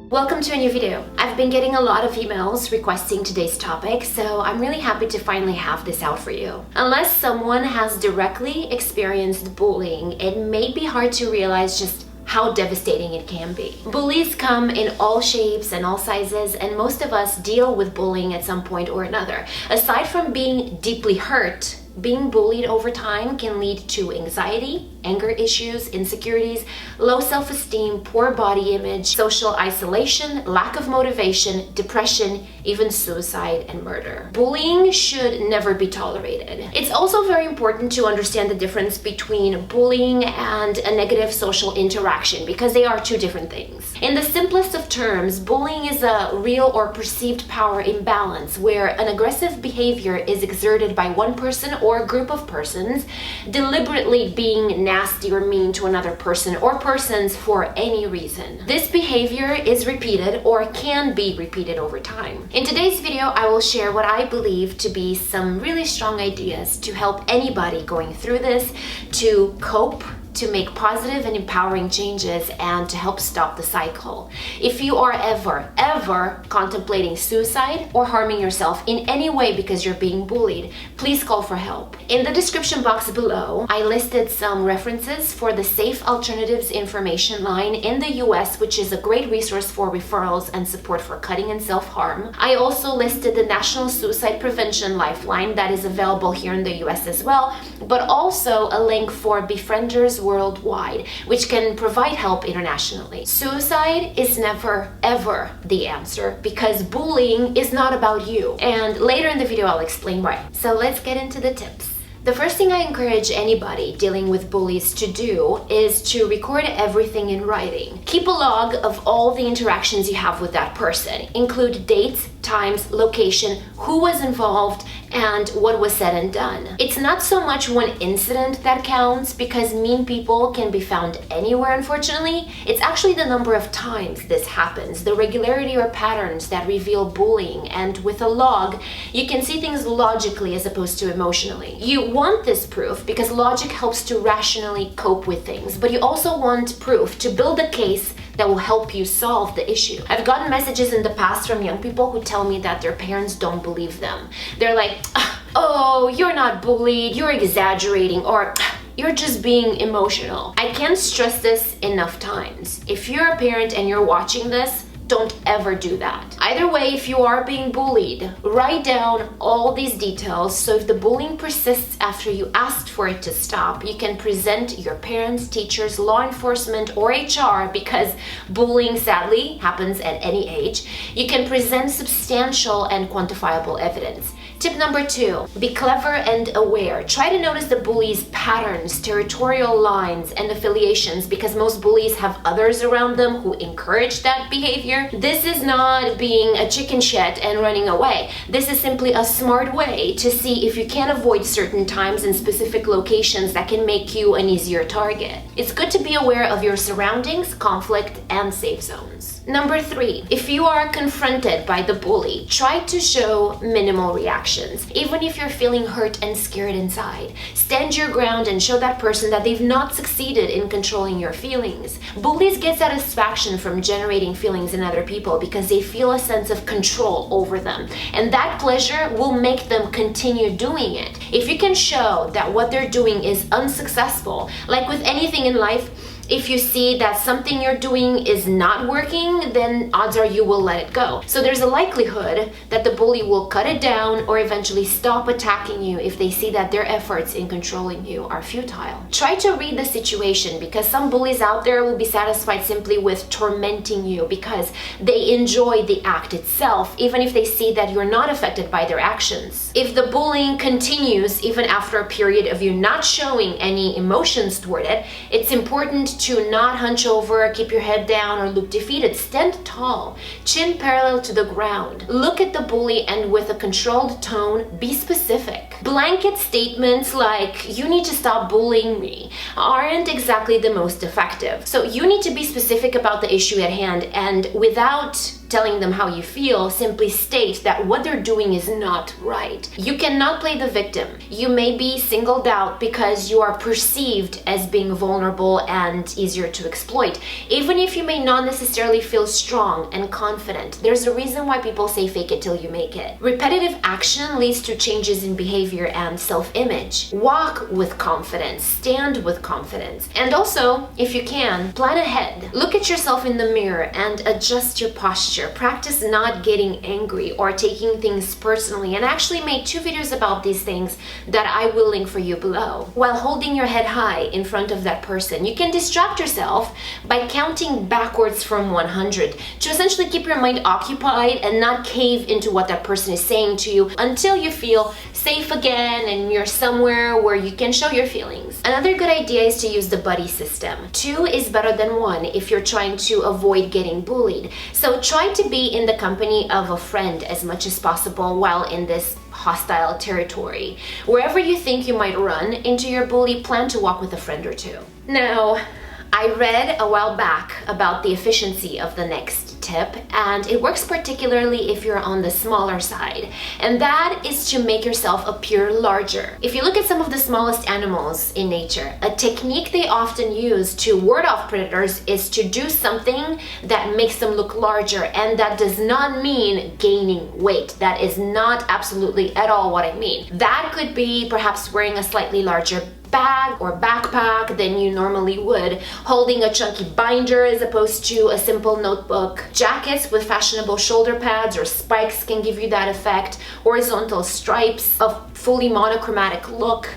Welcome to a new video. I've been getting a lot of emails requesting today's topic, so I'm really happy to finally have this out for you. Unless someone has directly experienced bullying, it may be hard to realize just how devastating it can be. Bullies come in all shapes and all sizes, and most of us deal with bullying at some point or another. Aside from being deeply hurt, being bullied over time can lead to anxiety, anger issues, insecurities, low self-esteem, poor body image, social isolation, lack of motivation, depression, even suicide and murder. Bullying should never be tolerated. It's also very important to understand the difference between bullying and a negative social interaction because they are two different things. In the simplest of terms, bullying is a real or perceived power imbalance where an aggressive behavior is exerted by one person or a group of persons deliberately being nasty or mean to another person or persons for any reason. This behavior is repeated or can be repeated over time. In today's video, I will share what I believe to be some really strong ideas to help anybody going through this to cope, to make positive and empowering changes, and to help stop the cycle. If you are ever contemplating suicide or harming yourself in any way because you're being bullied, please call for help. In the description box below, I listed some references for the S.A.F.E Alternatives Information Line in the US, which is a great resource for referrals and support for cutting and self-harm. I also listed the National Suicide Prevention Lifeline that is available here in the US as well, but also a link for befrienders worldwide, which can provide help internationally. Suicide is never ever the answer because bullying is not about you. And later in the video, I'll explain why. So let's get into the tips. The first thing I encourage anybody dealing with bullies to do is to record everything in writing. Keep a log of all the interactions you have with that person. Include dates, times, location, who was involved, and what was said and done. It's not so much one incident that counts because mean people can be found anywhere, unfortunately. It's actually the number of times this happens, the regularity or patterns that reveal bullying, and with a log, you can see things logically as opposed to emotionally. You want this proof because logic helps to rationally cope with things, but you also want proof to build a case that will help you solve the issue. I've gotten messages in the past from young people who tell me that their parents don't believe them. They're like, oh, you're not bullied, you're exaggerating, or you're just being emotional. I can't stress this enough times. If you're a parent and you're watching this, don't ever do that. Either way, if you are being bullied, write down all these details so if the bullying persists after you asked for it to stop, you can present your parents, teachers, law enforcement, or HR, because bullying sadly happens at any age. You can present substantial and quantifiable evidence. Tip number 2, be clever and aware. Try to notice the bully's patterns, territorial lines, and affiliations because most bullies have others around them who encourage that behavior. This is not being a chicken shit and running away. This is simply a smart way to see if you can avoid certain times and specific locations that can make you an easier target. It's good to be aware of your surroundings, conflict, and safe zones. Number 3, if you are confronted by the bully, try to show minimal reactions. Even if you're feeling hurt and scared inside, stand your ground and show that person that they've not succeeded in controlling your feelings. Bullies get satisfaction from generating feelings in other people because they feel a sense of control over them, and that pleasure will make them continue doing it. If you can show that what they're doing is unsuccessful, like with anything in life, if you see that something you're doing is not working, then odds are you will let it go. So there's a likelihood that the bully will cut it down or eventually stop attacking you if they see that their efforts in controlling you are futile. Try to read the situation because some bullies out there will be satisfied simply with tormenting you because they enjoy the act itself, even if they see that you're not affected by their actions. If the bullying continues even after a period of you not showing any emotions toward it, it's important to not hunch over, keep your head down, or look defeated. Stand tall, chin parallel to the ground. Look at the bully and with a controlled tone, be specific. Blanket statements like, you need to stop bullying me, aren't exactly the most effective. So you need to be specific about the issue at hand and without telling them how you feel simply state that what they're doing is not right. You cannot play the victim. You may be singled out because you are perceived as being vulnerable and easier to exploit. Even if you may not necessarily feel strong and confident, there's a reason why people say fake it till you make it. Repetitive action leads to changes in behavior and self-image. Walk with confidence, stand with confidence, and also, if you can, plan ahead. Look at yourself in the mirror and adjust your posture. Practice not getting angry or taking things personally, and I actually made 2 videos about these things that I will link for you below. While holding your head high in front of that person, you can distract yourself by counting backwards from 100 to essentially keep your mind occupied and not cave into what that person is saying to you until you feel safe again and you're somewhere where you can show your feelings. Another good idea is to use the buddy system. 2 is better than 1 if you're trying to avoid getting bullied. So try to be in the company of a friend as much as possible while in this hostile territory. Wherever you think you might run into your bully, plan to walk with a friend or 2. Now, I read a while back about the efficiency of the next tip, and it works particularly if you're on the smaller side, and that is to make yourself appear larger. If you look at some of the smallest animals in nature, a technique they often use to ward off predators is to do something that makes them look larger, and that does not mean gaining weight. That is not absolutely at all what I mean. That could be perhaps wearing a slightly larger bag or backpack than you normally would, holding a chunky binder as opposed to a simple notebook. Jackets with fashionable shoulder pads or spikes can give you that effect. Horizontal stripes, a fully monochromatic look,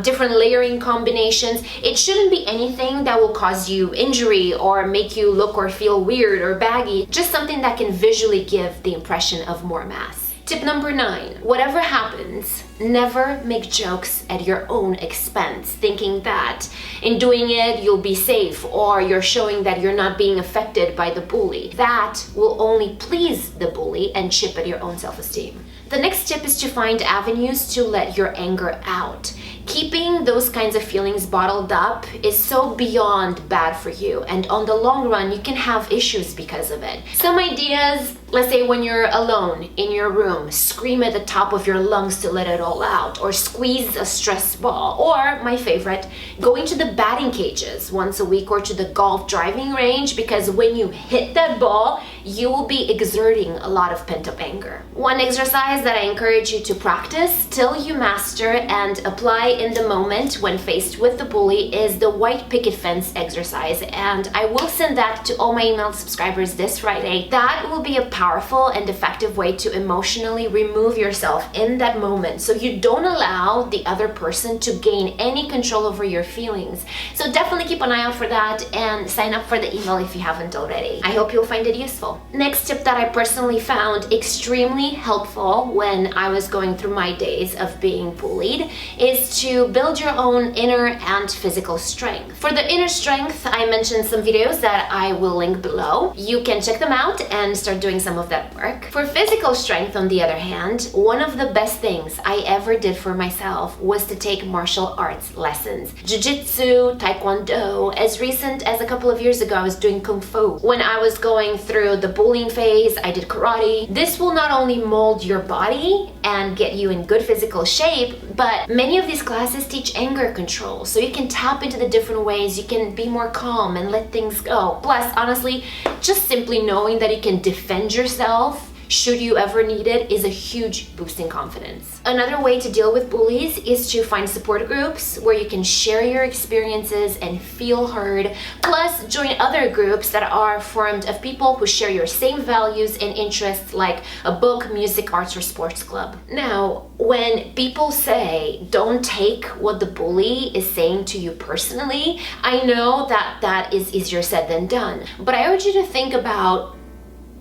different layering combinations. It shouldn't be anything that will cause you injury or make you look or feel weird or baggy, just something that can visually give the impression of more mass. Tip number 9, whatever happens, never make jokes at your own expense, thinking that in doing it you'll be safe or you're showing that you're not being affected by the bully. That will only please the bully and chip at your own self-esteem. The next tip is to find avenues to let your anger out. Keeping those kinds of feelings bottled up is so beyond bad for you, and on the long run you can have issues because of it. Some ideas: let's say when you're alone in your room, scream at the top of your lungs to let it all out, or squeeze a stress ball, or my favorite, going to the batting cages once a week or to the golf driving range, because when you hit that ball, you will be exerting a lot of pent-up anger. One exercise that I encourage you to practice till you master and apply in the moment when faced with the bully is the white picket fence exercise, and I will send that to all my email subscribers this Friday. That will be a powerful and effective way to emotionally remove yourself in that moment so you don't allow the other person to gain any control over your feelings. So definitely keep an eye out for that and sign up for the email if you haven't already. I hope you'll find it useful. Next tip that I personally found extremely helpful when I was going through my days of being bullied is to build your own inner and physical strength. For the inner strength, I mentioned some videos that I will link below. You can check them out and start doing some of that work. For physical strength, on the other hand, one of the best things I ever did for myself was to take martial arts lessons. Jiu-jitsu, taekwondo. As recent as a couple of years ago, I was doing kung fu. When I was going through the bullying phase, I did karate. This will not only mold your body and get you in good physical shape, but many of these classes teach anger control, so you can tap into the different ways you can be more calm and let things go. Plus, honestly, just simply knowing that you can defend yourself should you ever need it is a huge boost in confidence. Another way to deal with bullies is to find support groups where you can share your experiences and feel heard, plus join other groups that are formed of people who share your same values and interests, like a book, music, arts, or sports club. Now, when people say don't take what the bully is saying to you personally, I know that that is easier said than done, but I urge you to think about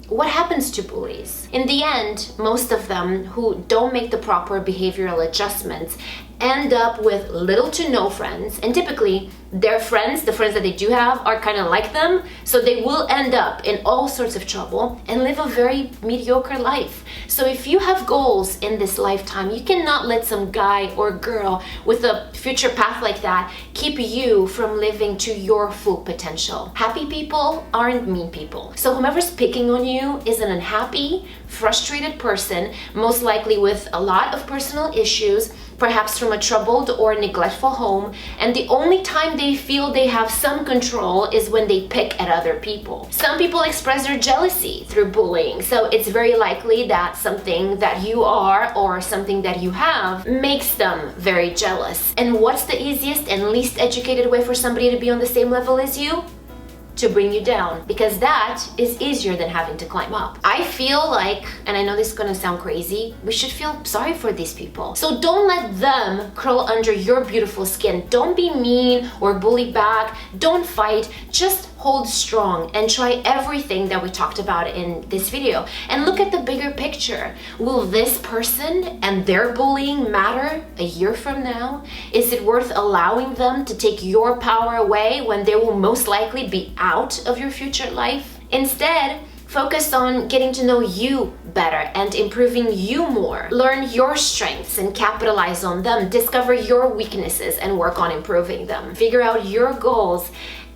what happens to bullies. In the end, most of them who don't make the proper behavioral adjustments end up with little to no friends, and typically their friends, the friends that they do have, are kind of like them, so they will end up in all sorts of trouble and live a very mediocre life. So if you have goals in this lifetime, you cannot let some guy or girl with a future path like that keep you from living to your full potential. Happy people aren't mean people. So whomever's picking on you is an unhappy, frustrated person, most likely with a lot of personal issues, perhaps from a troubled or neglectful home, and the only time they feel they have some control is when they pick at other people. Some people express their jealousy through bullying, so it's very likely that something that you are or something that you have makes them very jealous. And what's the easiest and least educated way for somebody to be on the same level as you? To bring you down, because that is easier than having to climb up. I feel like, and I know this is gonna sound crazy, we should feel sorry for these people. So don't let them crawl under your beautiful skin. Don't be mean or bully back. Don't fight. Just hold strong and try everything that we talked about in this video. And look at the bigger picture. Will this person and their bullying matter a year from now? Is it worth allowing them to take your power away when they will most likely be out of your future life? Instead, focus on getting to know you better and improving you more. Learn your strengths and capitalize on them. Discover your weaknesses and work on improving them. Figure out your goals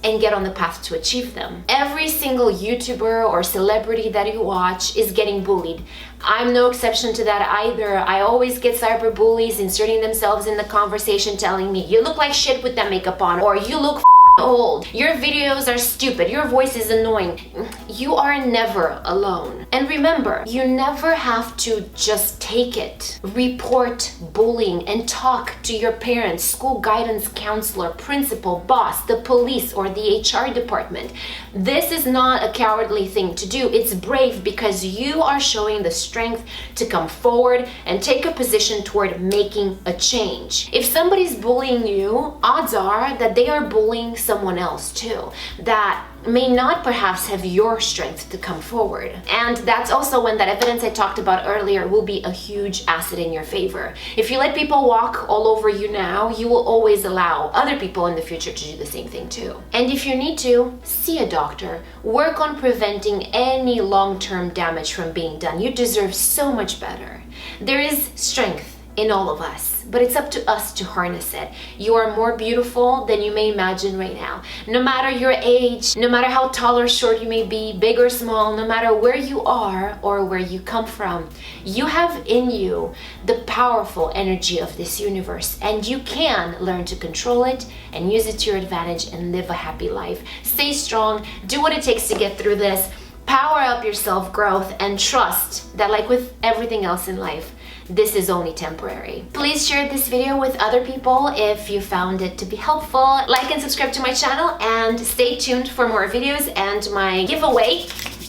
and get on the path to achieve them. Every single YouTuber or celebrity that you watch is getting bullied. I'm no exception to that either. I always get cyber bullies inserting themselves in the conversation telling me, you look like shit with that makeup on, or you look old, your videos are stupid, your voice is annoying. You are never alone. And remember, you never have to just take it. Report bullying and talk to your parents, school guidance counselor, principal, boss, the police, or the HR department. This is not a cowardly thing to do. It's brave because you are showing the strength to come forward and take a position toward making a change. If somebody's bullying you, odds are that they are bullying someone else too, that may not perhaps have your strength to come forward. And that's also when that evidence I talked about earlier will be a huge asset in your favor. If you let people walk all over you now, you will always allow other people in the future to do the same thing too. And if you need to, see a doctor. Work on preventing any long-term damage from being done. You deserve so much better. There is strength in all of us, but it's up to us to harness it. You are more beautiful than you may imagine right now. No matter your age, no matter how tall or short you may be, big or small, no matter where you are or where you come from, you have in you the powerful energy of this universe, and you can learn to control it and use it to your advantage and live a happy life. Stay strong, do what it takes to get through this, power up your self-growth, and trust that, like with everything else in life, this is only temporary. Please share this video with other people if you found it to be helpful. Like and subscribe to my channel, and stay tuned for more videos and my giveaway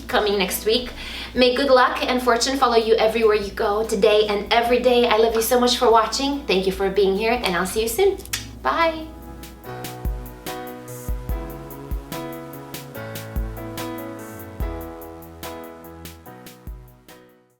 coming next week. May good luck and fortune follow you everywhere you go, today and every day. I love you so much for watching. Thank you for being here, and I'll see you soon. Bye.